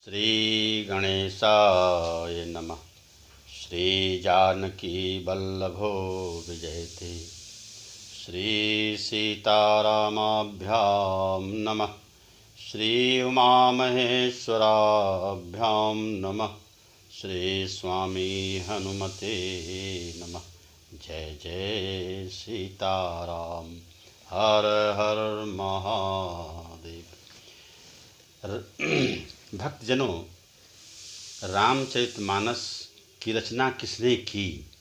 श्री गणेशाय नमः। श्री जानकी वल्लभो विजयते। श्री सीतारामाभ्यां नमः। श्री उमामहेश्वराभ्यां नमः। श्री स्वामी हनुमते नमः। जय जय सीताराम। हर हर महादेव। भक्तजनों, रामचरितमानस की रचना किसने की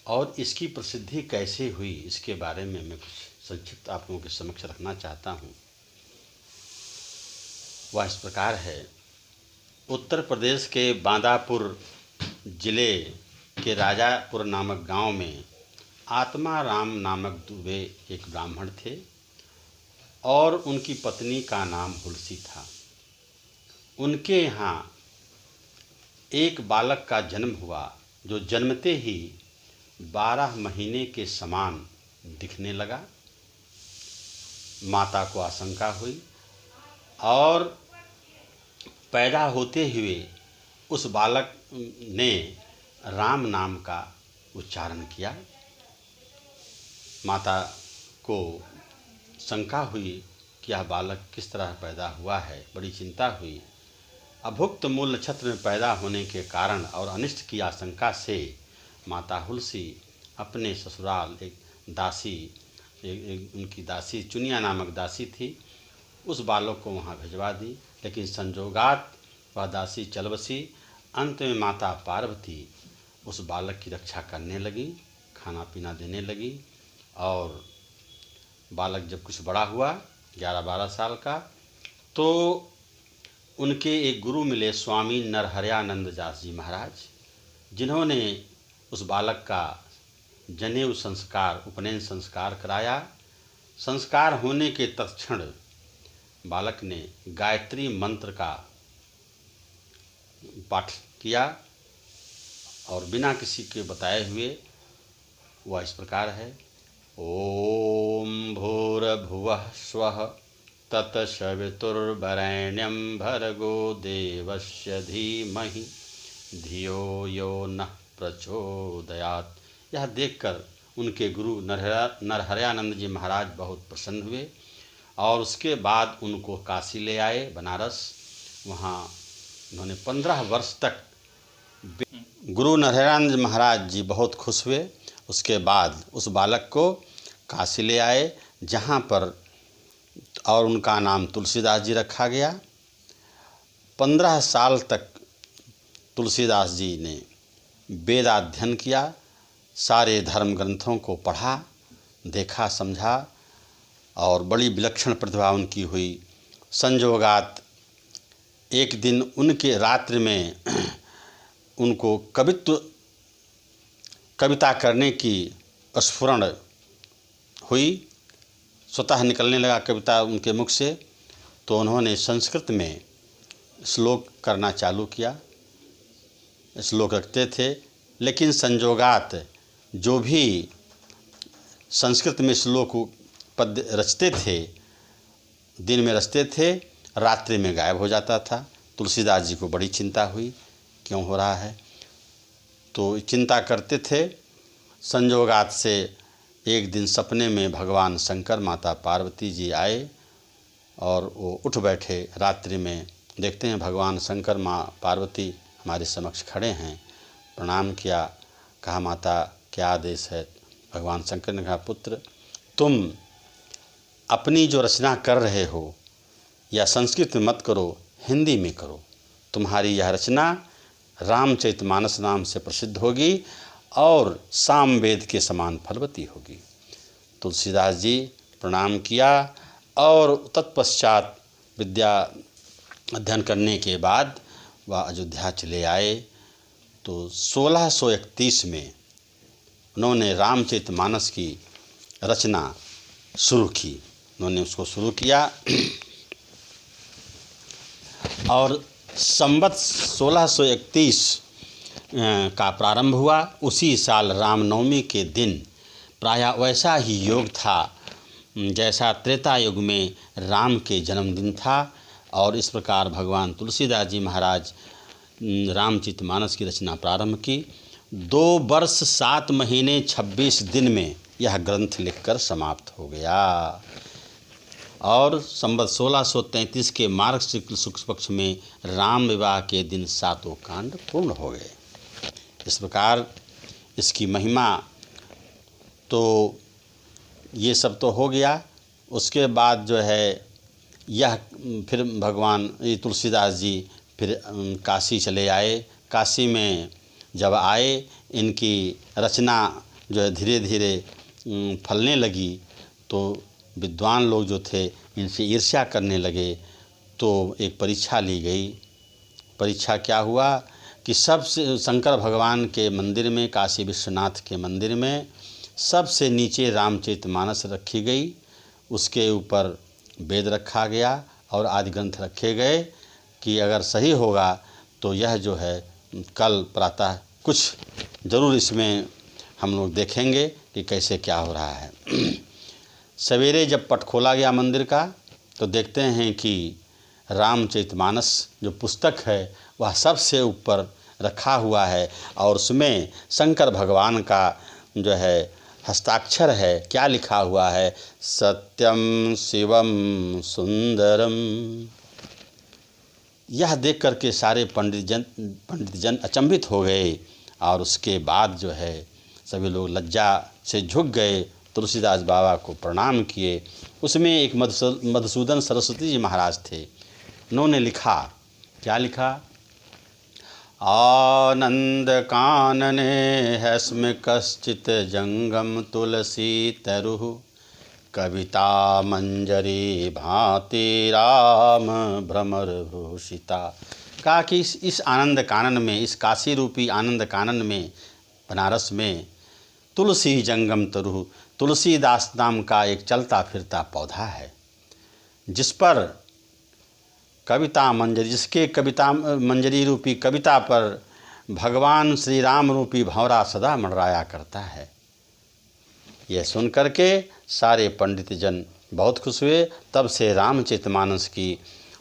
और इसकी प्रसिद्धि कैसे हुई, इसके बारे में मैं कुछ संक्षिप्त आप लोगों के समक्ष रखना चाहता हूँ। वह इस प्रकार है। उत्तर प्रदेश के बांदापुर जिले के राजापुर नामक गांव में आत्मा राम नामक दुबे एक ब्राह्मण थे और उनकी पत्नी का नाम हुलसी था। उनके यहाँ एक बालक का जन्म हुआ जो जन्मते ही 12 महीने के समान दिखने लगा। माता को आशंका हुई और पैदा होते हुए उस बालक ने राम नाम का उच्चारण किया। माता को शंका हुई कि यह बालक किस तरह पैदा हुआ है, बड़ी चिंता हुई। अभुक्त मूल नक्षत्र में पैदा होने के कारण और अनिष्ट की आशंका से माता हुलसी अपने ससुराल एक दासी, उनकी दासी चुनिया नामक दासी थी, उस बालक को वहाँ भिजवा दी। लेकिन संजोगात वह दासी चल बसी। अंत में माता पार्वती उस बालक की रक्षा करने लगी, खाना पीना देने लगी। और बालक जब कुछ बड़ा हुआ 11-12 साल का, तो उनके एक गुरु मिले स्वामी नरहरयानंद दास जी महाराज, जिन्होंने उस बालक का जनेऊ संस्कार, उपनयन संस्कार कराया। संस्कार होने के तत्क्षण बालक ने गायत्री मंत्र का पाठ किया और बिना किसी के बताए हुए वह इस प्रकार है। ओम भूर्भुवः स्वः तत्सवितुर्वरेण्यं भर्गो देवस्य धीमहि धियो यो नः प्रचोदयात्। यह देखकर उनके गुरु नरहरयानंद जी महाराज बहुत प्रसन्न हुए और उसके बाद उनको काशी ले आए, बनारस। वहाँ उन्होंने 15 वर्ष तक गुरु नरहरयानंद जी महाराज जी बहुत खुश हुए। उसके बाद उस बालक को काशी ले आए, जहाँ पर और उनका नाम तुलसीदास जी रखा गया। 15 साल तक तुलसीदास जी ने वेदाध्ययन किया, सारे धर्म ग्रंथों को पढ़ा, देखा, समझा और बड़ी विलक्षण प्रतिभा उनकी हुई। संजोगात एक दिन उनके रात्रि में उनको कविता करने की स्फुरण हुई, स्वतः निकलने लगा कविता उनके मुख से। तो उन्होंने संस्कृत में श्लोक करना चालू किया। श्लोक रखते थे, लेकिन संजोगात जो भी संस्कृत में श्लोक पद्य रचते थे, दिन में रचते थे, रात्रि में गायब हो जाता था। तुलसीदास जी को बड़ी चिंता हुई, क्यों हो रहा है। तो चिंता करते थे। संजोगात से एक दिन सपने में भगवान शंकर, माता पार्वती जी आए और वो उठ बैठे। रात्रि में देखते हैं भगवान शंकर, माँ पार्वती हमारे समक्ष खड़े हैं। प्रणाम किया, कहा माता क्या आदेश है। भगवान शंकर ने कहा पुत्र, तुम अपनी जो रचना कर रहे हो या संस्कृत में मत करो, हिंदी में करो। तुम्हारी यह रचना रामचरितमानस नाम से प्रसिद्ध होगी और सामवेद के समान फलवती होगी। तुलसीदास जी प्रणाम किया और तत्पश्चात विद्या अध्ययन करने के बाद वह अयोध्या चले आए। तो 1631 में उन्होंने रामचरितमानस की रचना शुरू की। उन्होंने उसको शुरू किया और संवत 1631 का प्रारंभ हुआ। उसी साल रामनवमी के दिन, प्रायः वैसा ही योग था जैसा त्रेता युग में राम के जन्मदिन था। और इस प्रकार भगवान तुलसीदास जी महाराज रामचरितमानस की रचना प्रारंभ की। 2 वर्ष 7 महीने 26 दिन में यह ग्रंथ लिखकर समाप्त हो गया और संवत 1633 के मार्ग शुक्ल पक्ष में राम विवाह के दिन 7 कांड पूर्ण हो गए। इस प्रकार इसकी महिमा तो ये सब तो हो गया। उसके बाद जो है यह फिर भगवान तुलसीदास जी फिर काशी चले आए। काशी में जब आए इनकी रचना जो है धीरे धीरे फलने लगी तो विद्वान लोग जो थे इनसे ईर्ष्या करने लगे। तो एक परीक्षा ली गई। परीक्षा क्या हुआ कि सबसे शंकर भगवान के मंदिर में, काशी विश्वनाथ के मंदिर में सबसे नीचे रामचरितमानस रखी गई, उसके ऊपर वेद रखा गया और आदि ग्रंथ रखे गए कि अगर सही होगा तो यह जो है कल प्रातः कुछ ज़रूर इसमें हम लोग देखेंगे कि कैसे क्या हो रहा है। सवेरे जब पट खोला गया मंदिर का तो देखते हैं कि रामचरितमानस जो पुस्तक है वह सबसे ऊपर रखा हुआ है और उसमें शंकर भगवान का जो है हस्ताक्षर है। क्या लिखा हुआ है? सत्यम शिवम सुंदरम। यह देख करके सारे पंडित जन अचंभित हो गए और उसके बाद जो है सभी लोग लज्जा से झुक गए, तुलसीदास बाबा को प्रणाम किए। उसमें एक मधुसूदन सरस्वती जी महाराज थे, उन्होंने लिखा, क्या लिखा? आनंद कानने हस्म कश्चित जंगम तुलसी तरुः कविता मंजरी भांति राम भ्रमर भूषिता। कहा कि इस आनंद कानन में, इस काशी रूपी आनंद कानन में, बनारस में तुलसी जंगम तरुः, तुलसीदास नाम का एक चलता फिरता पौधा है जिस पर कविता मंजरी, जिसके कविता मंजरी रूपी कविता पर भगवान श्री राम रूपी भंवरा सदा मंडराया करता है। यह सुन करके सारे पंडित जन बहुत खुश हुए। तब से रामचरितमानस की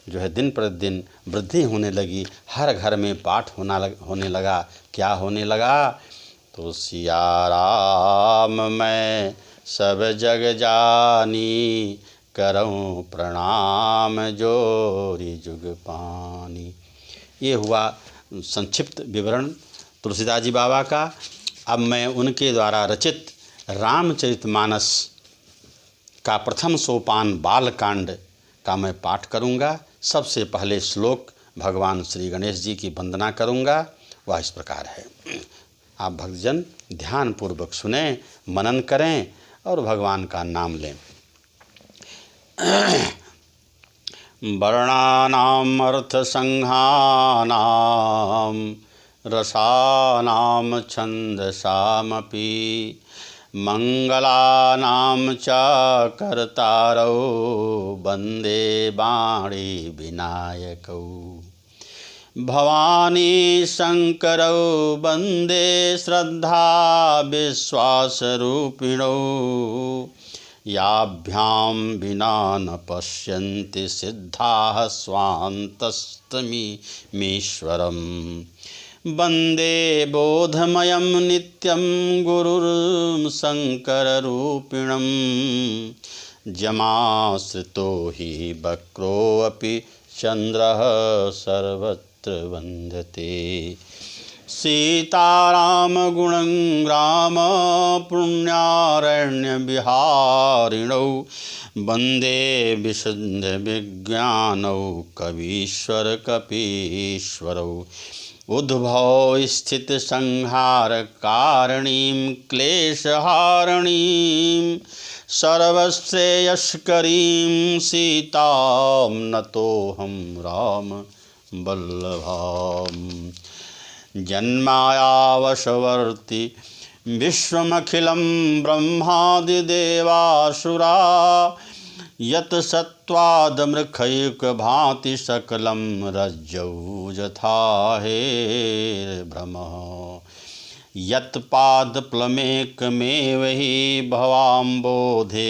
जो है दिन प्रतिदिन वृद्धि होने लगी। हर घर में पाठ होने लगा। क्या होने लगा? तो सिया राम मैं सब जग जानी, करऊँ प्रणाम जोरी जुग पानी। ये हुआ संक्षिप्त विवरण तुलसीदास जी बाबा का। अब मैं उनके द्वारा रचित रामचरितमानस का प्रथम सोपान बालकांड का मैं पाठ करूंगा। सबसे पहले श्लोक भगवान श्री गणेश जी की वंदना करूंगा। वह इस प्रकार है। आप भक्तजन ध्यानपूर्वक सुने, मनन करें और भगवान का नाम लें। वर्णानाम अर्थ संघानाम रसानाम छंदसामपि मंगलानाम च कर्तारौ वंदे वाणी विनायकौ भवानी शंकरौ वंदे श्रद्धा विश्वासरूपिणौ याभ्यां विना न पश्यन्ति सिद्धाः स्वान्तस्तमीश्वरम् वंदे बोधमयं नित्यं गुरुं शंकररूपिणं जमाश्रितो हि वक्रोऽपि चन्द्रः सर्वत्र वन्दते सीताराम गुणं ग्राम पुण्यारण्य विहारिणौ वंदे विशुद्ध विज्ञानौ कवीश्वर कपीश्वरौ उद्भव स्थित संहार कारणीं क्लेशहारणीं सर्वश्रेयस्करीं सीतां नतोऽहं राम वल्लभाम् जन्मायावशवर्ति विश्वमखिलं ब्रह्मादिदेवासुरा यत् सत्त्वादमृखैकभाति सकलं रज्जौ यथा हेर्भ्रमः यत्पादप्लमेकमेव हि भवाम्बोधे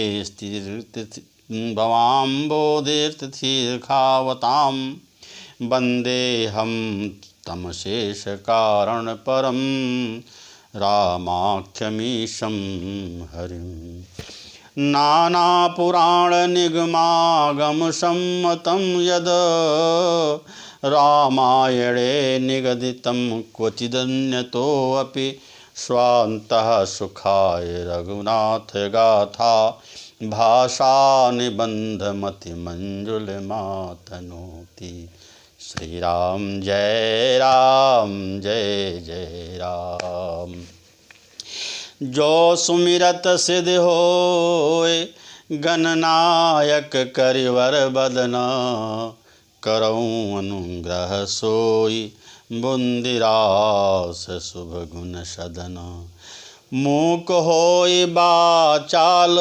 भवाम्बोधितीर्थावतां वन्देऽहं तमशेषकारणं परं रामाख्यमीशं हरिं। नानापुराणनिगमागमसम्मतं यद् रामायणे निगदितं क्वचिदन्यतोऽपि स्वान्तः सुखाय रघुनाथगाथा भाषा निबन्धमतिमञ्जुलमातनोति। श्री राम जय जय राम। जो सुमिरत सिद्धि होय गणनायक करिवर बदना करऊँ अनुग्रह सोई बुंदिरास शुभ गुण सदना। मूक होय बाचाल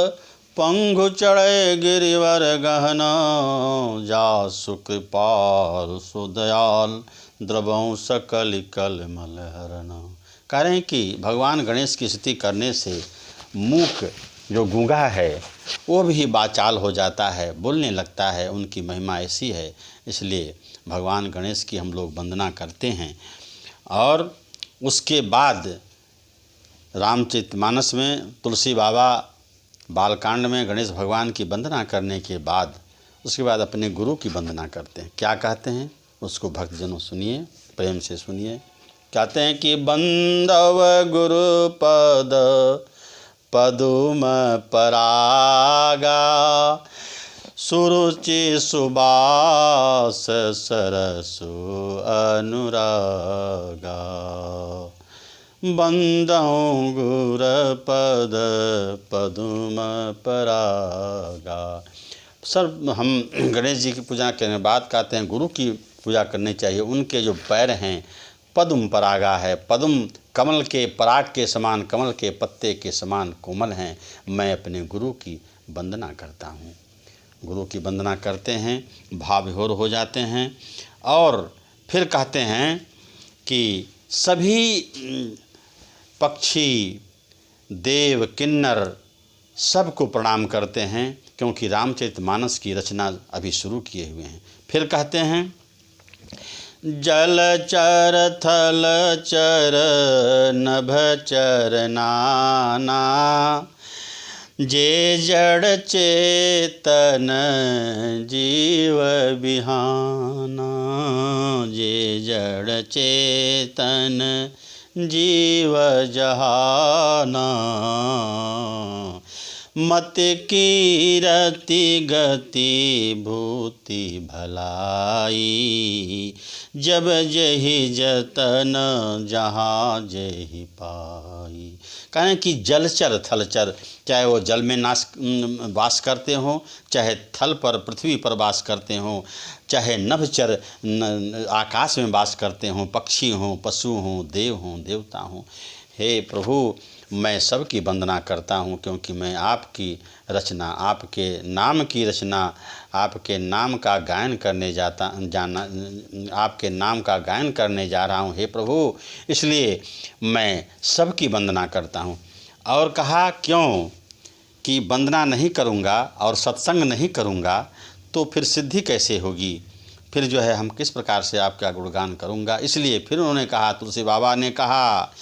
पंगु चढ़े गिरिवर गहना जासु कृपाल सुदयाल द्रवों सकल कल मल हरना। कह रहे हैं कि भगवान गणेश की स्तुति करने से मूक जो गूंगा है वो भी बाचाल हो जाता है, बोलने लगता है। उनकी महिमा ऐसी है, इसलिए भगवान गणेश की हम लोग वंदना करते हैं। और उसके बाद रामचरितमानस में तुलसी बाबा बालकांड में गणेश भगवान की वंदना करने के बाद उसके बाद अपने गुरु की वंदना करते हैं। क्या कहते हैं उसको भक्तजनों सुनिए, प्रेम से सुनिए। कहते हैं कि बंदव गुरु पद पदुम परागा सुरुचि सुबास सरसु अनुरागा। बंदौ गुर पद पदुम परागा। सर हम गणेश जी की पूजा करने के बाद कहते हैं गुरु की पूजा करनी चाहिए। उनके जो पैर हैं पद्म परागा है, पद्म कमल के पराग के समान, कमल के पत्ते के समान कोमल हैं। मैं अपने गुरु की वंदना करता हूँ। गुरु की वंदना करते हैं, भाव विभोर हो जाते हैं। और फिर कहते हैं कि सभी पक्षी देव किन्नर सबको प्रणाम करते हैं, क्योंकि रामचरितमानस की रचना अभी शुरू किए हुए हैं। फिर कहते हैं जल चर थल चर नभ चर नाना जे जड़ चेतन जीव बिहाना। जे जड़ चेतन जीव जहाना। मत कीरति गति भूति भलाई जब जही जतन जहाँ जही पाई। कहें कि जलचर थलचर, चाहे वो जल में वास करते हों, चाहे थल पर पृथ्वी पर वास करते हों, चाहे नभचर आकाश में वास करते हों, पक्षी हों, पशु हों, देव हों, देवता हों। हे प्रभु, मैं सबकी वंदना करता हूँ, क्योंकि मैं आपकी रचना, आपके नाम की रचना, आपके नाम का गायन करने आपके नाम का गायन करने जा रहा हूँ। हे प्रभु, इसलिए मैं सबकी वंदना करता हूँ। और कहा क्यों कि वंदना नहीं करूँगा और सत्संग नहीं करूँगा तो फिर सिद्धि कैसे होगी, फिर जो है हम किस प्रकार से आपका गुणगान करूँगा। इसलिए फिर उन्होंने कहा, तुलसी बाबा ने कहा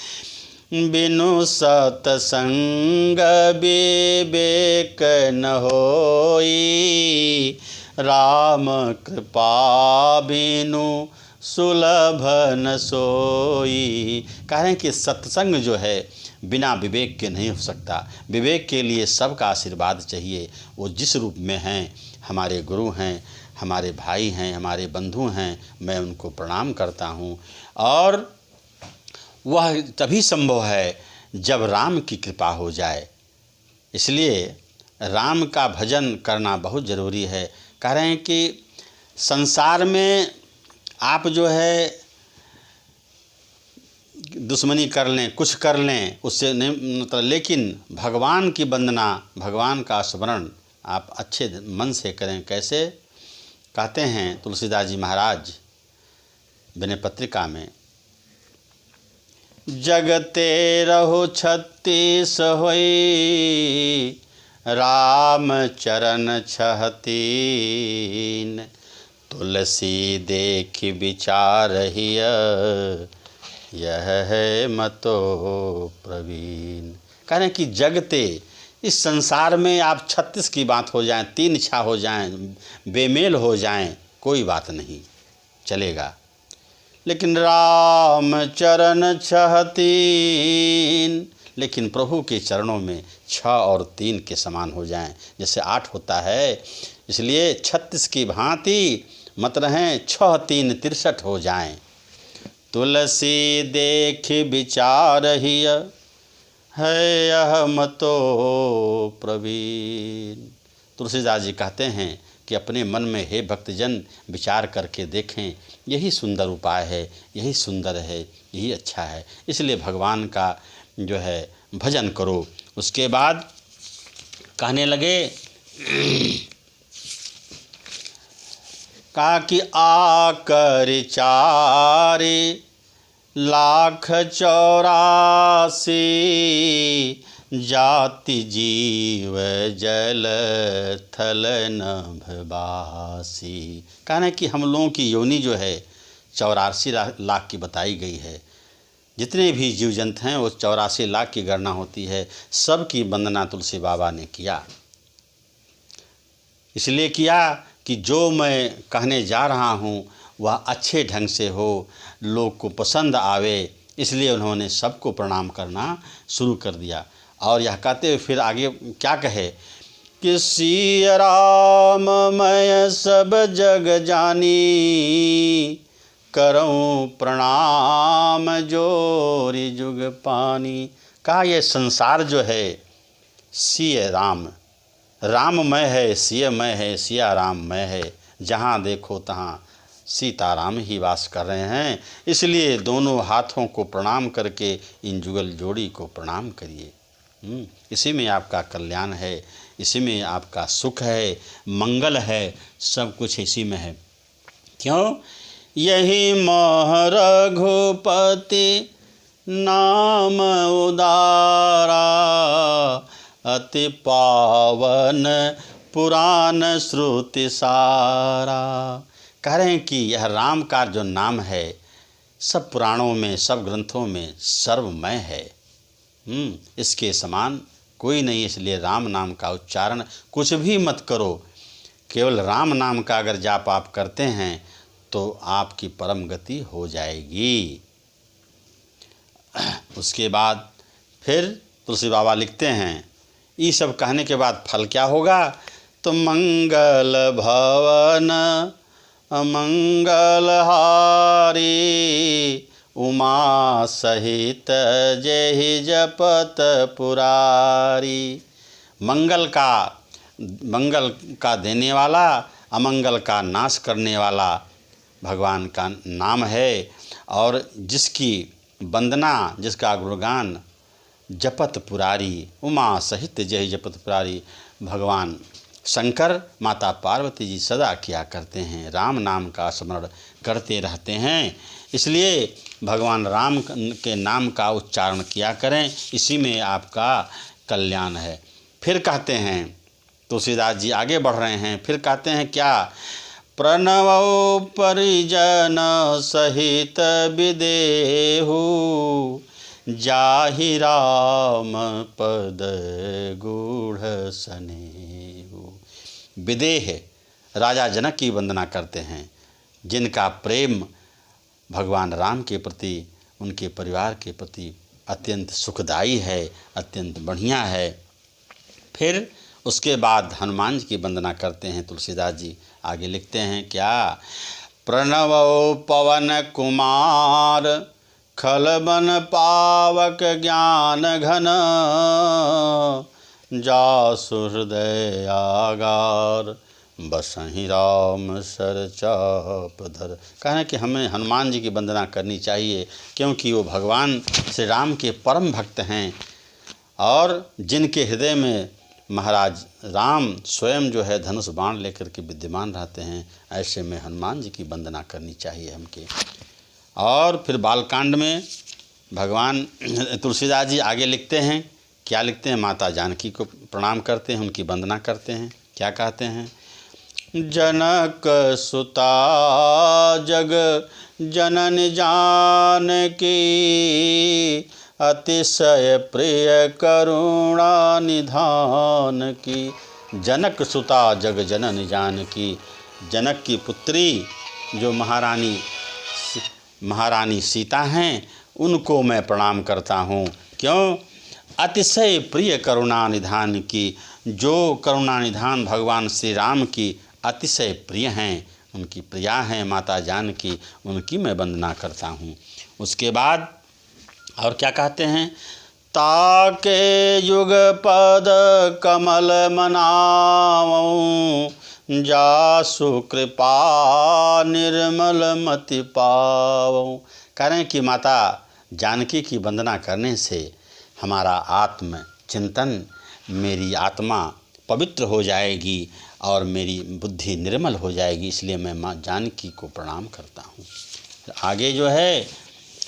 बिनु सतसंग विवेक न होई राम कृपा बिनु सुलभ न सोई। कह रहे हैं कि सत्संग जो है बिना विवेक के नहीं हो सकता। विवेक के लिए सबका आशीर्वाद चाहिए। वो जिस रूप में हैं, हमारे गुरु हैं, हमारे भाई हैं, हमारे बंधु हैं, मैं उनको प्रणाम करता हूँ। और वह तभी संभव है जब राम की कृपा हो जाए। इसलिए राम का भजन करना बहुत ज़रूरी है। कह रहे हैं कि संसार में आप जो है दुश्मनी कर लें, कुछ कर लें, उससे नहीं मतलब, लेकिन भगवान की वंदना, भगवान का स्मरण आप अच्छे मन से करें। कैसे कहते हैं तुलसीदास जी महाराज विनय पत्रिका में, जगते रहो 36 होई राम चरण छहतीन, तुलसी देख विचारहिय, यह है मतो प्रवीण। कह रहे हैं कि जगते इस संसार में आप 36 की बात हो जाए, 3 इच्छा हो जाएं, बेमेल हो जाएं, कोई बात नहीं, चलेगा। लेकिन राम चरण छहतीन, लेकिन प्रभु के चरणों में 6 और 3 के समान हो जाएं, जैसे 8 होता है, इसलिए 36 की भांति मत रहें, 6 3 63 हो जाएं। तुलसी देख विचारहिय, है यह मतो प्रवीण। तुलसीदास जी कहते हैं कि अपने मन में हे भक्तजन विचार करके देखें, यही सुंदर उपाय है, यही सुंदर है, यही अच्छा है, इसलिए भगवान का जो है भजन करो। उसके बाद कहने लगे, कहा कि आकर चारे 1,84,000 जाति जीव जल थल नभवासी। कहना कि हम लोगों की योनि जो है 84 लाख की बताई गई है। जितने भी जीव जंतु हैं वो 84 लाख की गणना होती है। सब की वंदना तुलसी बाबा ने किया, इसलिए किया कि जो मैं कहने जा रहा हूँ वह अच्छे ढंग से हो, लोग को पसंद आवे, इसलिए उन्होंने सबको प्रणाम करना शुरू कर दिया। और यह कहते हुए फिर आगे क्या कहे कि सिया राम मैं सब जग जानी, करऊँ प्रणाम जोरी जुग पानी। कहा यह संसार जो है सिया राम, राममय है, सियामय है, सिया राममय है, जहाँ देखो तहाँ सीताराम ही वास कर रहे हैं, इसलिए दोनों हाथों को प्रणाम करके इन जुगल जोड़ी को प्रणाम करिए। इसी में आपका कल्याण है, इसी में आपका सुख है, मंगल है, सब कुछ इसी में है। क्यों? यही मोह रघुपति नाम उदारा, अति पावन पुराण श्रुति सारा। कह रहे हैं कि यह राम का जो नाम है सब पुराणों में, सब ग्रंथों में सर्वमय है। इसके समान कोई नहीं, इसलिए राम नाम का उच्चारण कुछ भी मत करो, केवल राम नाम का अगर जाप आप करते हैं तो आपकी परम गति हो जाएगी। उसके बाद फिर तुलसी बाबा लिखते हैं, ये सब कहने के बाद फल क्या होगा? तो मंगल भवन अमंगल हारी, उमा सहित जेहि जपत पुरारी। मंगल का देने वाला, अमंगल का नाश करने वाला भगवान का नाम है। और जिसकी वंदना, जिसका गुणगान जपत पुरारी, उमा सहित जय जपत पुरारी, भगवान शंकर माता पार्वती जी सदा किया करते हैं, राम नाम का स्मरण करते रहते हैं। इसलिए भगवान राम के नाम का उच्चारण किया करें, इसी में आपका कल्याण है। फिर कहते हैं, तुलसीदास जी आगे बढ़ रहे हैं, फिर कहते हैं क्या? प्रणवो परिजन सहित विदेहु, जाहि राम पद गूढ़ सनेहु। विदेह राजा जनक की वंदना करते हैं, जिनका प्रेम भगवान राम के प्रति, उनके परिवार के प्रति अत्यंत सुखदायी है, अत्यंत बढ़िया है। फिर उसके बाद हनुमान जी की वंदना करते हैं तुलसीदास जी। आगे लिखते हैं क्या? प्रणवो पवन कुमार, खलबन पावक ज्ञान घन, जासु हृदय आगार, बसहि राम सर चाप धर। कहना कि हमें हनुमान जी की वंदना करनी चाहिए, क्योंकि वो भगवान श्री राम के परम भक्त हैं और जिनके हृदय में महाराज राम स्वयं जो है धनुष बाण लेकर के विद्यमान रहते हैं। ऐसे में हनुमान जी की वंदना करनी चाहिए हमके। और फिर बालकांड में भगवान तुलसीदास जी आगे लिखते हैं क्या लिखते हैं? माता जानकी को प्रणाम करते हैं, उनकी वंदना करते हैं। क्या कहते हैं? जनक सुता जग जनन जानकी, अतिशय प्रिय करुणा निधान की। जनक सुता जग जनन जानकी, जनक की पुत्री जो महारानी सीता हैं, उनको मैं प्रणाम करता हूँ। क्यों? अतिशय प्रिय करुणा निधान की, जो करुणा निधान भगवान श्री राम की अतिशय प्रिय हैं, उनकी प्रिया हैं माता जानकी, उनकी मैं वंदना करता हूँ। उसके बाद और क्या कहते हैं? ताके युग पद कमल मनावऊँ, जासु कृपा निर्मल मति पावऊँ। कह रहे हैं कि माता जानकी की वंदना करने से हमारा आत्म चिंतन, मेरी आत्मा पवित्र हो जाएगी और मेरी बुद्धि निर्मल हो जाएगी, इसलिए मैं माँ जानकी को प्रणाम करता हूँ। आगे जो है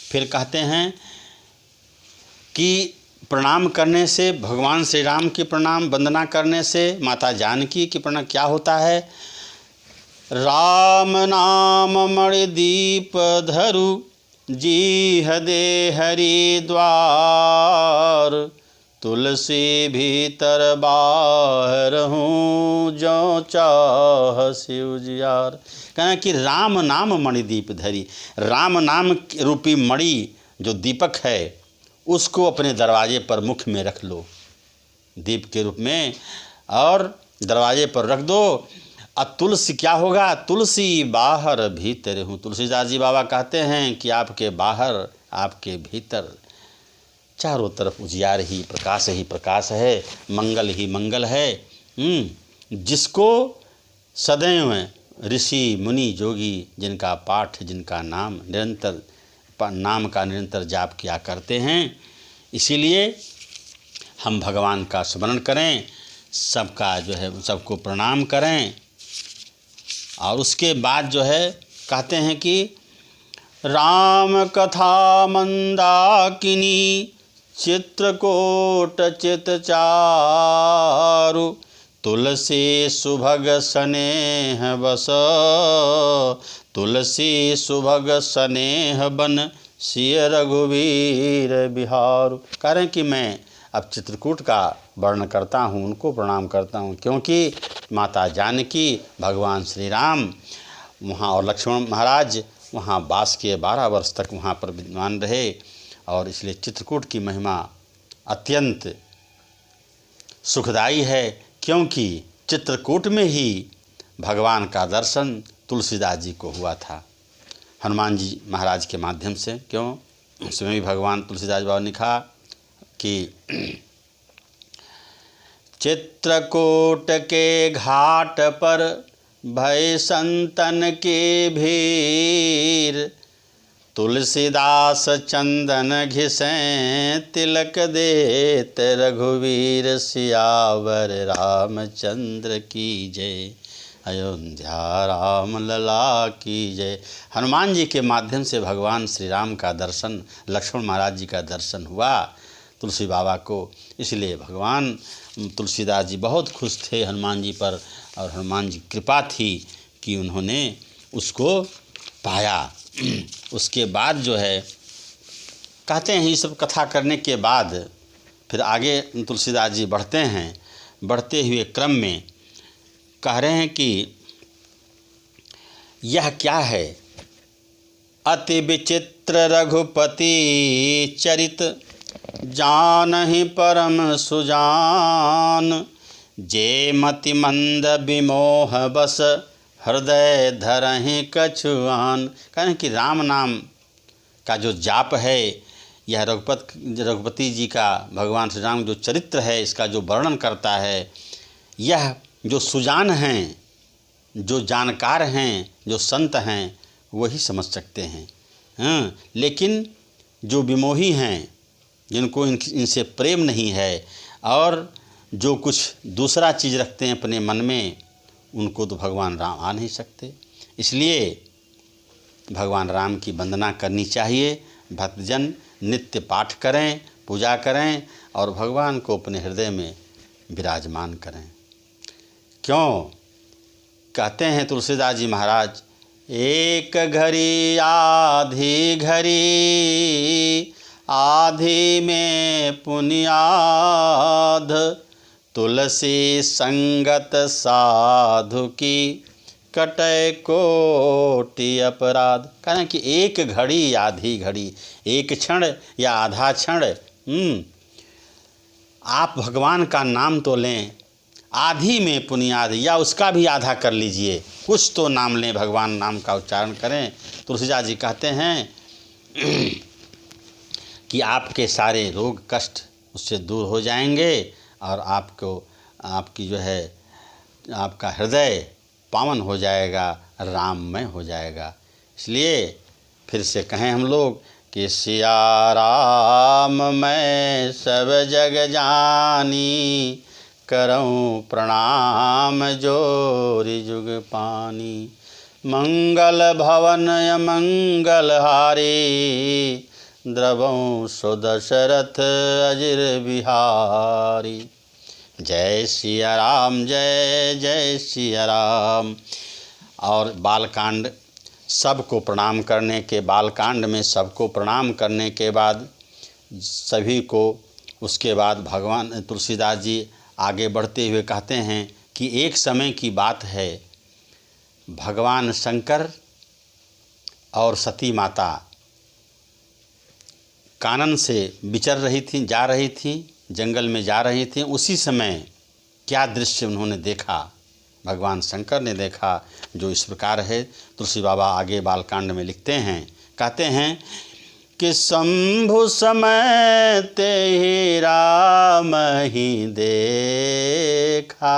फिर कहते हैं कि प्रणाम करने से, भगवान श्री राम की प्रणाम वंदना करने से माता जानकी की प्रणाम क्या होता है? राम नाम मणि दीप धरु, जीह दे हरि द्वार, तुलसी भीतर बाहर हूँ, जो चाह शिव जियार। कहना कि राम नाम मणि दीप धरी, राम नाम रूपी मणि जो दीपक है, उसको अपने दरवाजे पर मुख में रख लो दीप के रूप में, और दरवाजे पर रख दो। अब तुलसी क्या होगा? तुलसी बाहर भीतर हूँ। तुलसीदास जी बाबा कहते हैं कि आपके बाहर, आपके भीतर चारों तरफ उजियार ही प्रकाश है, मंगल ही मंगल है। जिसको सदैव ऋषि मुनि जोगी जिनका पाठ, जिनका नाम निरंतर, नाम का निरंतर जाप किया करते हैं, इसीलिए हम भगवान का स्मरण करें, सबका जो है सबको प्रणाम करें। और उसके बाद जो है कहते हैं कि राम कथा मंदाकिनी, चित्रकूट चित चारु, तुलसी सुभग स्नेह बस, तुलसी सुभग स्नेह बन, सिय रघुवीर बिहार। कह रहे हैं कि मैं अब चित्रकूट का वर्णन करता हूँ, उनको प्रणाम करता हूँ, क्योंकि माता जानकी, भगवान श्री राम वहाँ और लक्ष्मण महाराज वहाँ वास किए, 12 वर्ष तक वहाँ पर विद्यमान रहे, और इसलिए चित्रकूट की महिमा अत्यंत सुखदायी है, क्योंकि चित्रकूट में ही भगवान का दर्शन तुलसीदास जी को हुआ था, हनुमान जी महाराज के माध्यम से। क्यों? उसमें भी भगवान तुलसीदास बाबा ने कहा कि चित्रकूट के घाट पर भय संतन के भीर, तुलसीदास चंदन घिसें तिलक देत, रघुवीर सियावर रामचंद्र की जय, अयोध्या राम लला की जय। हनुमान जी के माध्यम से भगवान श्री राम का दर्शन, लक्ष्मण महाराज जी का दर्शन हुआ तुलसी बाबा को, इसलिए भगवान तुलसीदास जी बहुत खुश थे हनुमान जी पर, और हनुमान जी कृपा थी कि उन्होंने उसको पाया। उसके बाद जो है कहते हैं, ये सब कथा करने के बाद फिर आगे तुलसीदास जी बढ़ते हैं। बढ़ते हुए क्रम में कह रहे हैं कि यह क्या है? अति विचित्र रघुपति चरित, जानहि परम सुजान, जे मति मंद विमोह बस, हृदय धरहि कछुआन। कहने कि राम नाम का जो जाप है, यह रघुपति जी का, भगवान श्री राम जो चरित्र है, इसका जो वर्णन करता है, यह जो सुजान हैं, जो जानकार हैं, जो संत हैं, वही समझ सकते हैं। लेकिन जो विमोही हैं, जिनको इनसे प्रेम नहीं है, और जो कुछ दूसरा चीज़ रखते हैं अपने मन में, उनको तो भगवान राम आ नहीं सकते। इसलिए भगवान राम की वंदना करनी चाहिए। भक्तजन नित्य पाठ करें, पूजा करें और भगवान को अपने हृदय में विराजमान करें। क्यों कहते हैं तुलसीदास जी महाराज, एक घड़ी आधी घड़ी, आधी में पुनियाध, तुलसी संगत साधु की, कटे कोटि अपराध। कहना कि एक घड़ी आधी घड़ी, एक क्षण या आधा क्षण आप भगवान का नाम तो लें, आधी में पुनियाद या उसका भी आधा कर लीजिए, कुछ तो नाम लें, भगवान नाम का उच्चारण करें। तुलसीदास जी कहते हैं कि आपके सारे रोग कष्ट उससे दूर हो जाएंगे और आपकी जो है आपका हृदय पावन हो जाएगा, राममय हो जाएगा। इसलिए फिर से कहें हम लोग कि सिया राम मैं सब जग जानी, करऊँ प्रणाम जोरि जुग पानी, मंगल भवन मंगल हारी, द्रवऊँ सो दशरथ अजिर बिहारी। जय सिया राम, जय जय सिया राम। और बालकांड सबको प्रणाम करने के, बालकांड में सबको प्रणाम करने के बाद सभी को, उसके बाद भगवान तुलसीदास जी आगे बढ़ते हुए कहते हैं कि एक समय की बात है, भगवान शंकर और सती माता कानन से विचर रही थी, जा रही थी, जंगल में जा रही थी। उसी समय क्या दृश्य उन्होंने देखा, भगवान शंकर ने देखा, जो इस प्रकार है। तुलसी बाबा आगे बालकांड में लिखते हैं, कहते हैं कि शंभु समय ते ही राम ही देखा,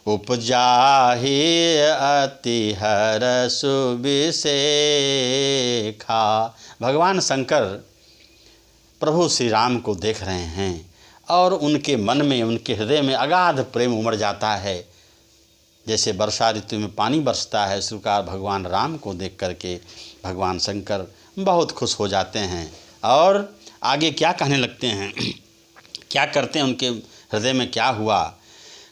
उपजा ही अति हरष विसेखा। भगवान शंकर प्रभु श्री राम को देख रहे हैं और उनके मन में, उनके हृदय में अगाध प्रेम उमड़ जाता है। जैसे वर्षा ऋतु में पानी बरसता है, इस प्रकार भगवान राम को देख करके भगवान शंकर बहुत खुश हो जाते हैं और आगे क्या कहने लगते हैं, क्या करते हैं, उनके हृदय में क्या हुआ।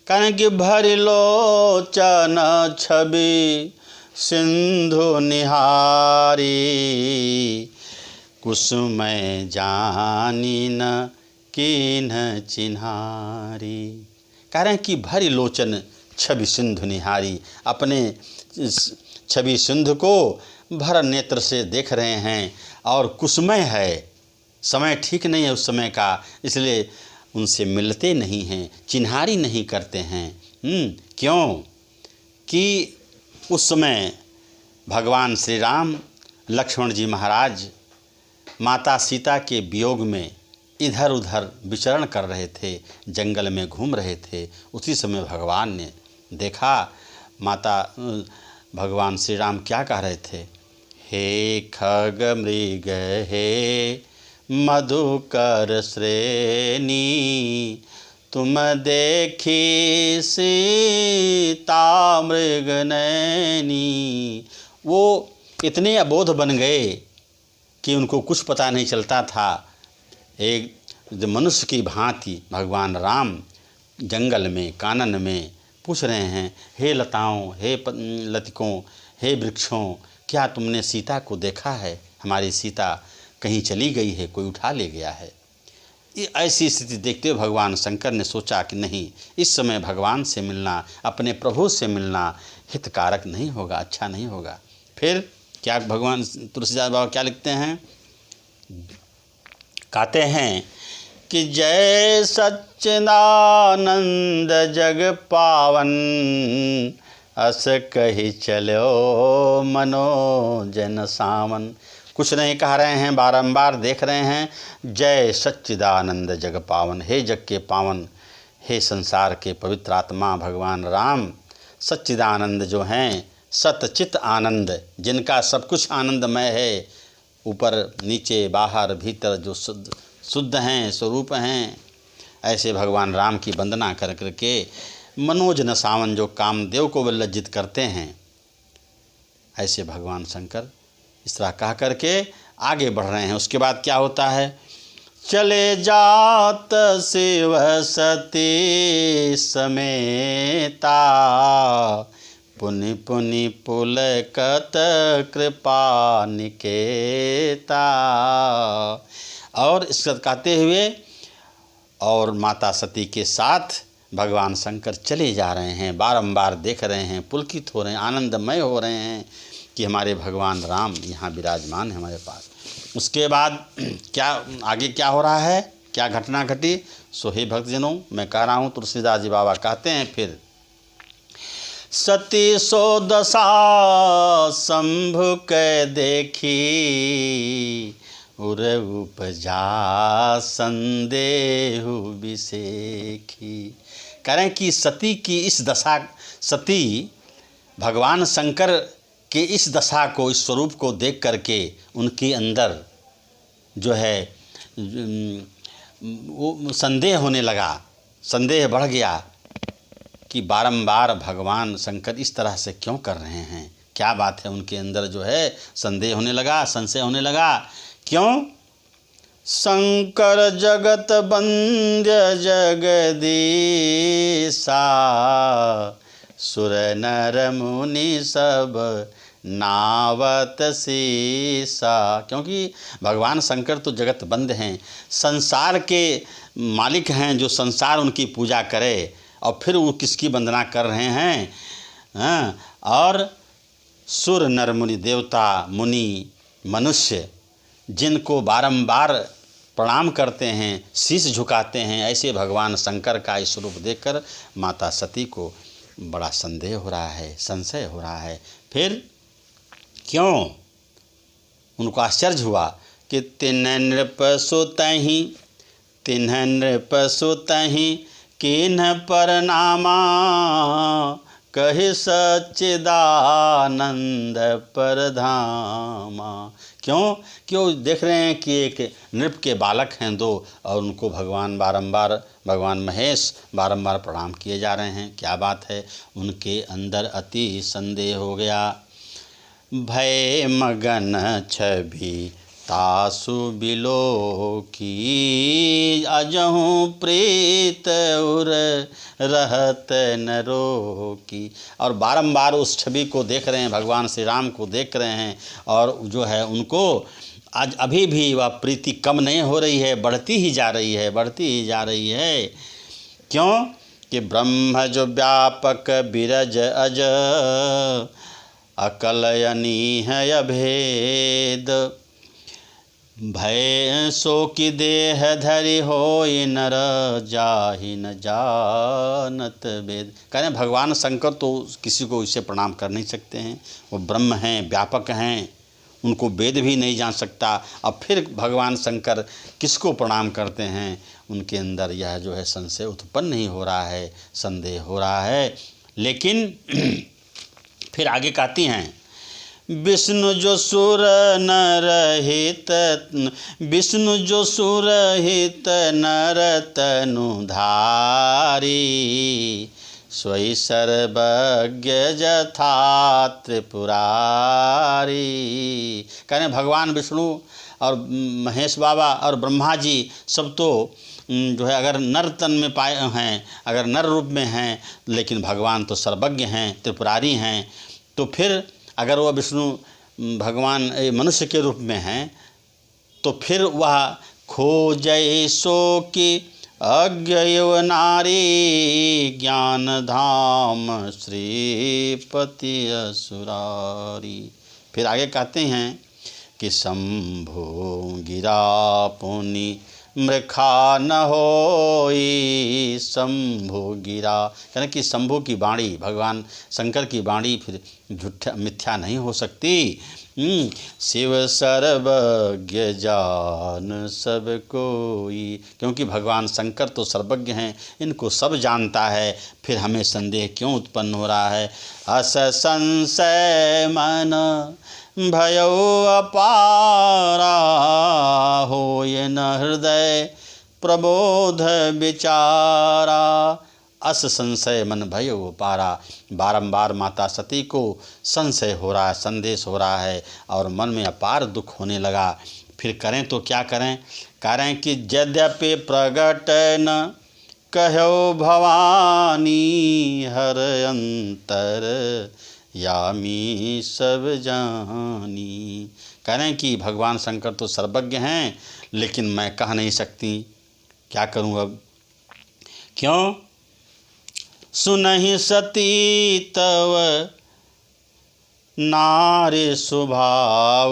कहने कि भरि लोचन छवि सिंधु निहारी, कुसुमय जानी न कीन चिन्हारी। कह रहे हैं कि भरि लोचन छवि सिंधु निहारी, अपने छवि सिंधु को भर नेत्र से देख रहे हैं और कुसुमय है, समय ठीक नहीं है उस समय का, इसलिए उनसे मिलते नहीं हैं, चिन्हारी नहीं करते हैं। क्यों कि उस समय भगवान श्री राम, लक्ष्मण जी महाराज माता सीता के वियोग में इधर उधर विचरण कर रहे थे, जंगल में घूम रहे थे। उसी समय भगवान ने देखा, भगवान श्री राम क्या कह रहे थे, हे खग मृग हे मधुकर श्रेणी, तुम देखी सीता मृग नैनी। वो इतने अबोध बन गए कि उनको कुछ पता नहीं चलता था। एक मनुष्य की भांति भगवान राम जंगल में, कानन में पूछ रहे हैं, हे लताओं, हे लतिकों, हे वृक्षों, क्या तुमने सीता को देखा है? हमारी सीता कहीं चली गई है, कोई उठा ले गया है। ऐसी स्थिति देखते हुए भगवान शंकर ने सोचा कि नहीं, इस समय भगवान से मिलना, अपने प्रभु से मिलना हितकारक नहीं होगा, अच्छा नहीं होगा। फिर क्या भगवान तुलसीदास बाबा क्या लिखते हैं, कहते हैं कि जय सच्चिदानंद जग पावन, अस कही चलो मनोजन सावन। कुछ नहीं कह रहे हैं, बारंबार देख रहे हैं, जय सच्चिदानंद जग पावन, हे जग के पावन, हे संसार के पवित्र आत्मा भगवान राम, सच्चिदानंद जो हैं, सतचित आनंद, जिनका सब कुछ आनंदमय है, ऊपर नीचे बाहर भीतर जो शुद्ध हैं, स्वरूप हैं, ऐसे भगवान राम की वंदना कर करके मनोजन सावन, जो कामदेव को लज्जित करते हैं, ऐसे भगवान शंकर इस तरह कह करके आगे बढ़ रहे हैं। उसके बाद क्या होता है, चले जात शिव सती समेता, पुनि पुनि पुलकत कृपा निकेता। और इसका कहते हुए और माता सती के साथ भगवान शंकर चले जा रहे हैं, बारंबार देख रहे हैं, पुलकित हो रहे हैं, आनंदमय हो रहे हैं कि हमारे भगवान राम यहाँ विराजमान है हमारे पास। उसके बाद क्या आगे क्या हो रहा है, क्या घटना घटी, सो हे भक्तजनों मैं कह रहा हूँ, तुलसीदास जी बाबा कहते हैं फिर, सती सो दशा शंभु कै देखी, उर उपजा संदेहु विसेखी। कह रहे हैं कि सती की इस दशा, सती भगवान शंकर के इस दशा को, इस स्वरूप को देख करके उनके अंदर जो है वो संदेह होने लगा, संदेह बढ़ गया कि बारंबार भगवान शंकर इस तरह से क्यों कर रहे हैं, क्या बात है। उनके अंदर जो है संदेह होने लगा, संशय होने लगा। क्यों? शंकर जगत वंद्य जगदीशा, सुर नर मुनि सब नावत सीसा। क्योंकि भगवान शंकर तो जगत बंद हैं, संसार के मालिक हैं, जो संसार उनकी पूजा करे, और फिर वो किसकी वंदना कर रहे हैं? हाँ, और सुर नर मुनि, देवता मुनि मनुष्य जिनको बारंबार प्रणाम करते हैं, शीश झुकाते हैं, ऐसे भगवान शंकर का इस स्वरूप देखकर माता सती को बड़ा संदेह हो रहा है, संशय हो रहा है। फिर क्यों? उनको आश्चर्य हुआ कि तिन्ह नृप सुतहि, तिन्ह नृप सुतहि किन्ह परनामा, कहि सच्चिदानंद परधामा। क्यों? क्यों देख रहे हैं कि एक नृप के बालक हैं दो, और उनको भगवान बारंबार, भगवान महेश बारंबार प्रणाम किए जा रहे हैं, क्या बात है। उनके अंदर अति संदेह हो गया। भय मगन छवि तासु बिलो की, अजहूँ प्रीत उर रहत नरो की। और बारंबार उस छवि को देख रहे हैं, भगवान श्री राम को देख रहे हैं, और जो है उनको आज अभी भी वह प्रीति कम नहीं हो रही है, बढ़ती ही जा रही है, बढ़ती ही जा रही है। क्यों? कि ब्रह्म जो व्यापक बिरज अज, अकलयनी है अभेद, भय सो की देह धरि होई नर, जाहि न जानत वेद। कह रहे भगवान शंकर तो किसी को इसे प्रणाम कर नहीं सकते हैं, वो ब्रह्म हैं, व्यापक हैं, उनको वेद भी नहीं जान सकता। अब फिर भगवान शंकर किसको प्रणाम करते हैं? उनके अंदर यह जो है संशय उत्पन्न नहीं हो रहा है, संदेह हो रहा है। लेकिन फिर आगे कहती हैं, विष्णु जो सुर नर हित, विष्णु जो सुर हित नर तनुधारी, स्वयं सर्वज्ञ जथा त्रिपुरारी। कहने भगवान विष्णु और महेश बाबा और ब्रह्मा जी सब तो जो है अगर नर तन में पाए हैं, अगर नर रूप में हैं, लेकिन भगवान तो सर्वज्ञ हैं, त्रिपुरारी हैं। तो फिर अगर वह विष्णु भगवान मनुष्य के रूप में हैं, तो फिर वह खोजै सो की अज्ञ नारी, ज्ञान धाम श्रीपति असुरारी। फिर आगे कहते हैं कि शंभो गिरा पुनि मृखा न होई, शंभु गिरा। यानी कि शंभु की वाणी, भगवान शंकर की वाणी फिर झूठा मिथ्या नहीं हो सकती। शिव सर्वज्ञ जान सब कोई, क्योंकि भगवान शंकर तो सर्वज्ञ हैं, इनको सब जानता है। फिर हमें संदेह क्यों उत्पन्न हो रहा है? अस संशय मन भयो अपारा, होय न हृदय प्रबोध विचारा, अस संशय मन भय वो पारा। बारंबार माता सती को संशय हो रहा है, संदेश हो रहा है और मन में अपार दुख होने लगा। फिर करें तो क्या करें? करें कि यद्यपि प्रगट न कहो भवानी, हर अंतर यामी सब जानी। करें कि भगवान शंकर तो सर्वज्ञ हैं, लेकिन मैं कह नहीं सकती, क्या करूं अब? क्यों? सुनहि सती तव नारी स्वभाव,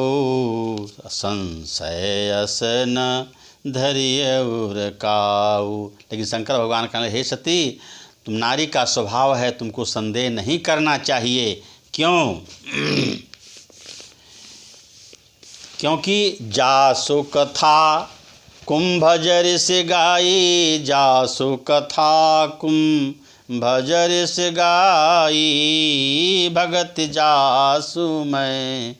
संशय अस न धैर्य उर काऊ। लेकिन शंकर भगवान कहने, हे सती, तुम नारी का स्वभाव है, तुमको संदेह नहीं करना चाहिए। क्यों? क्योंकि जासु कथा कुंभजर से गाई, जासु कथा कुंभजर से गाई, भगत जासु मैं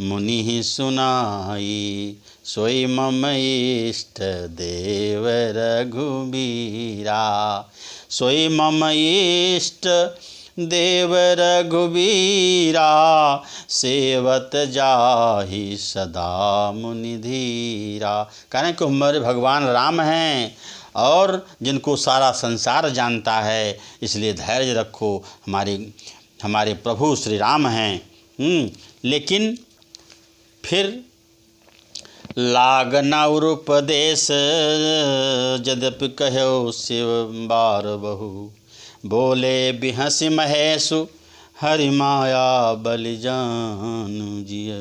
मुनि सुनाई, सोई मम इष्ट देव रघुबीरा, सोई मम इष्ट देव रघुबीरा, सेवत जाहि सदा मुनि धीरा। कहने को हमारे भगवान राम हैं और जिनको सारा संसार जानता है, इसलिए धैर्य रखो, हमारे प्रभु श्री राम हैं। लेकिन फिर लागना उपदेश, यद्यपि कहो शिव बार बहु, बोले बिहसि महेशु हरि माया बलि जानु जिय।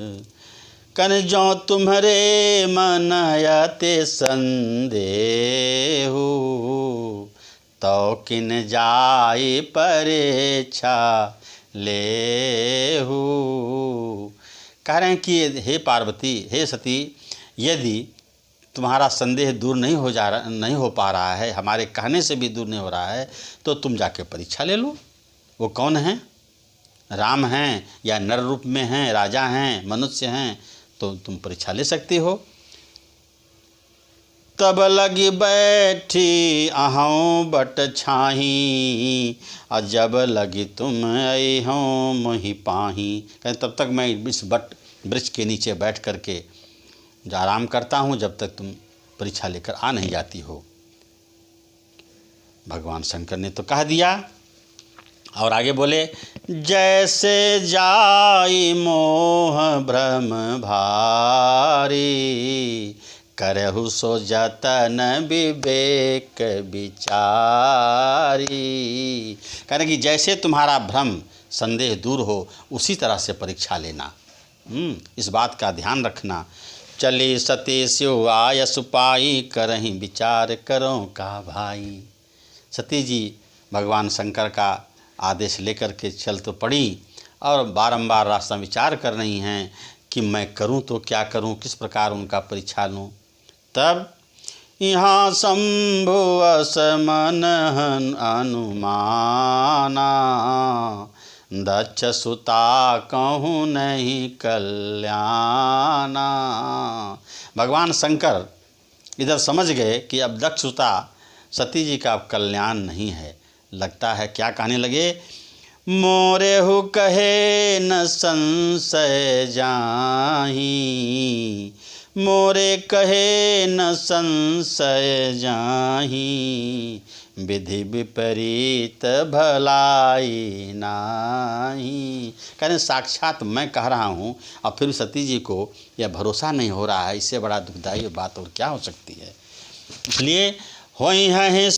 कन जो तुम्हारे मन यते संदेहु, तो किन जाई परीक्षा लेहु। कह रहे हैं कि हे पार्वती, हे सती, यदि तुम्हारा संदेह दूर नहीं हो पा रहा है, हमारे कहने से भी दूर नहीं हो रहा है, तो तुम जाके परीक्षा ले लो। वो कौन हैं? राम हैं या नर रूप में हैं, राजा हैं, मनुष्य हैं, तो तुम परीक्षा ले सकती हो। तब लगी बैठी अहूँ बट छाही, और जब लगी तुम अहों मोहि पाही। कहें तब तक मैं इस वृक्ष के नीचे बैठ करके जो आराम करता हूँ, जब तक तुम परीक्षा लेकर आ नहीं जाती हो। भगवान शंकर ने तो कह दिया और आगे बोले, जैसे जाई मोह भ्रम भारी, करहु सो जतन विवेक विचारी। कहने कि जैसे तुम्हारा भ्रम संदेह दूर हो, उसी तरह से परीक्षा लेना। इस बात का ध्यान रखना। चली सती स्यो आय सुपाई, करहीं विचार करो का भाई। सती जी भगवान शंकर का आदेश लेकर के चल तो पड़ी और बारंबार रास्ता विचार कर रही हैं कि मैं करूं तो क्या करूं, किस प्रकार उनका परीक्षा लूं। तब यहाँ शंभु असमन अनुमाना, दक्ष सुता कहूँ नहीं कल्याणा। भगवान शंकर इधर समझ गए कि अब दक्ष सुता सती जी का कल्याण नहीं है। लगता है क्या कहने लगे, मोरे हु कहे न संशय जाही, मोरे कहे न संशय जाही, विधि विपरीत भलाई नाही। कहने साक्षात मैं कह रहा हूँ और फिर सती जी को यह भरोसा नहीं हो रहा है, इससे बड़ा दुखदायी बात और क्या हो सकती है। इसलिए होई हैं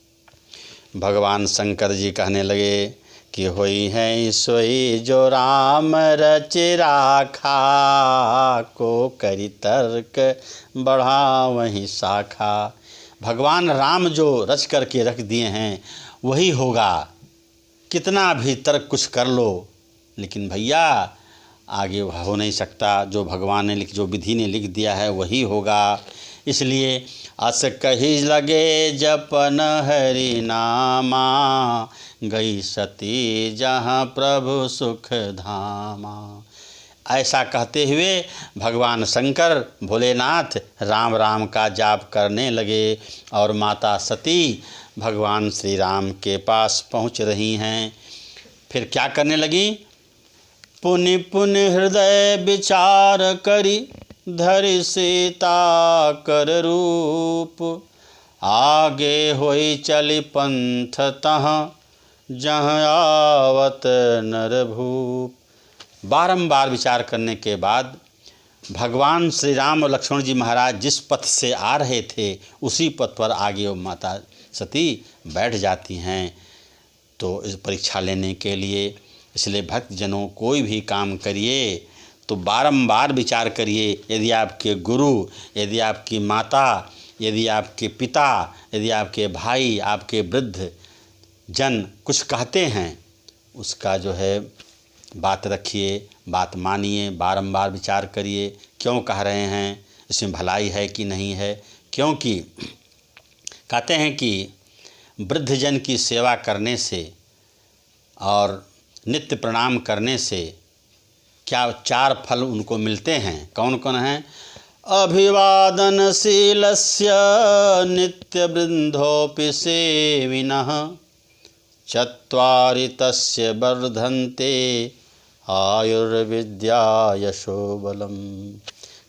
भगवान शंकर जी कहने लगे कि होई हैं सोई जो राम रच राखा, को करी तर्क बढ़ा वहीं शाखा। भगवान राम जो रच करके रख दिए हैं वही होगा, कितना भी तर्क कुछ कर लो, लेकिन भैया आगे हो नहीं सकता। जो भगवान ने जो विधि ने लिख दिया है वही होगा। इसलिए अस कही लगे जपन हरि नामा, गई सती जहाँ प्रभु सुख धामा। ऐसा कहते हुए भगवान शंकर भोलेनाथ राम राम का जाप करने लगे और माता सती भगवान श्री राम के पास पहुंच रही हैं। फिर क्या करने लगी? पुनि पुनि हृदय विचार करी धरि सीता कर रूप, आगे होई चली पंथ तहाँ जहाँ आवत नर भूप। बारंबार विचार करने के बाद भगवान श्री राम और लक्ष्मण जी महाराज जिस पथ से आ रहे थे उसी पथ पर आगे वो माता सती बैठ जाती हैं, तो इस परीक्षा लेने के लिए। इसलिए भक्तजनों, कोई भी काम करिए तो बारंबार विचार करिए। यदि आपके गुरु, यदि आपकी माता, यदि आपके पिता, यदि आपके भाई, आपके वृद्ध जन कुछ कहते हैं, उसका जो है बात रखिए, बात मानिए, बारंबार विचार करिए क्यों कह रहे हैं, इसमें भलाई है कि नहीं है। क्योंकि कहते हैं कि वृद्धजन की सेवा करने से और नित्य प्रणाम करने से क्या 4 फल उनको मिलते हैं। कौन कौन हैं? अभिवादनशीलस्य नित्यवृद्धोऽपि सेविनः, चत्वारि तस्य वर्धन्ते आयुर्विद्या यशोबलम।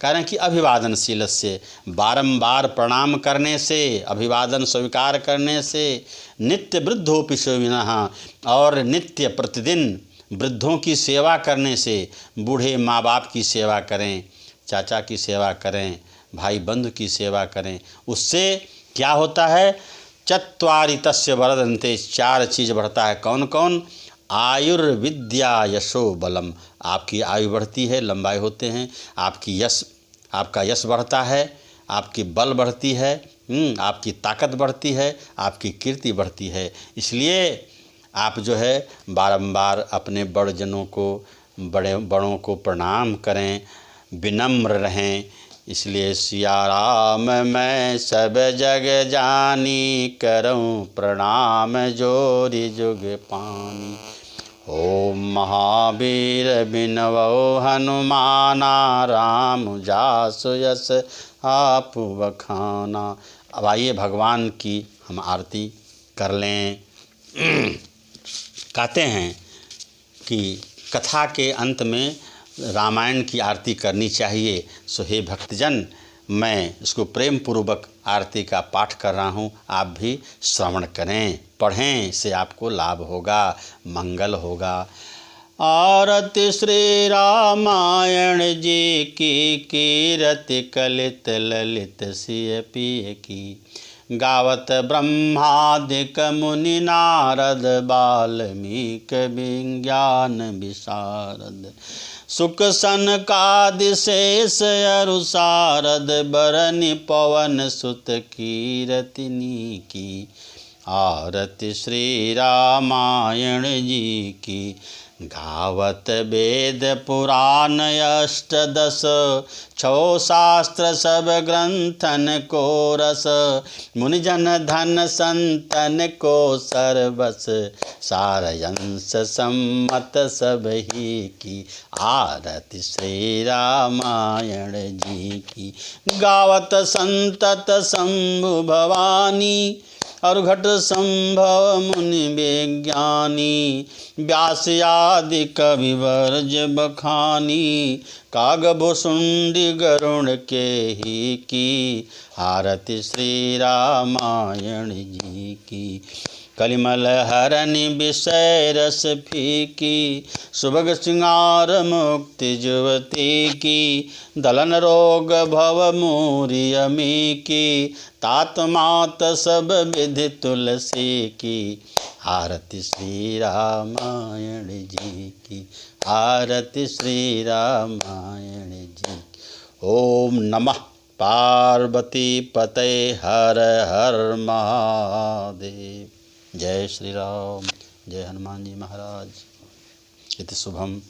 कह रहे हैं कि अभिवादनशील से, बारंबार प्रणाम करने से, अभिवादन स्वीकार करने से, नित्य वृद्धोपि सेविनः, और नित्य प्रतिदिन वृद्धों की सेवा करने से, बूढ़े माँ बाप की सेवा करें, चाचा की सेवा करें, भाई बंधु की सेवा करें, उससे क्या होता है? चत्वारि तस्य वर्धन्ते, 4 चीज़ बढ़ता है। कौन कौन? आयुर्विद्या यशो बलम, आपकी आयु बढ़ती है, लंबाई होते हैं, आपका यश बढ़ता है, आपकी बल बढ़ती है, आपकी ताकत बढ़ती है, आपकी कीर्ति बढ़ती है। इसलिए आप जो है बारंबार अपने बड़जनों को, बड़ों को प्रणाम करें, विनम्र रहें। इसलिए सिया राम मैं सब जग जानी, करऊँ प्रणाम जोरी जुग पानी। ओम महावीर बिनवो हनुमाना, राम जासु यस आप बखाना। अब आइए भगवान की हम आरती कर लें। कहते हैं कि कथा के अंत में रामायण की आरती करनी चाहिए। सो हे भक्तजन, मैं इसको प्रेम पूर्वक आरती का पाठ कर रहा हूँ, आप भी श्रवण करें, पढ़ें, इससे आपको लाभ होगा, मंगल होगा। आरती श्री रामायण जी की, कीरति कलित ललित सिय पिय की। गावत ब्रह्मादिक मुनि नारद, वाल्मीकि विज्ञान विशारद। सुख सनकादि शेष अरु सारद, बरनि पवन सुत कीरतिनी की। आरती श्री रामायण जी की। गावत वेद पुराण अष्टदश, 6 शास्त्र सब ग्रंथन को रस। मुनिजन धन संतन को सर्वस, सारयंस सम्मत सब ही की। आरती श्री रामायण जी की। गावत संतत शंभु भवानी, और घट संभव मुनि विज्ञानी। व्यास आदि कवि वर्ज बखानी, कागभुसुंडी गरुण के ही की। आरती श्री रामायण जी की। कलिमल हरनि विषय रस फीकी, सुभग सिंगार मुक्ति जुवती की। दलन रोग भव मूरी अमी की, तात मात सब विधि तुलसी की। आरती श्री रामायण जी की। आरती श्री रामायण जी। ओम नमः पार्वती पते, हर हर महादेव। जय श्री राम, जय हनुमान जी महाराज। इति शुभम।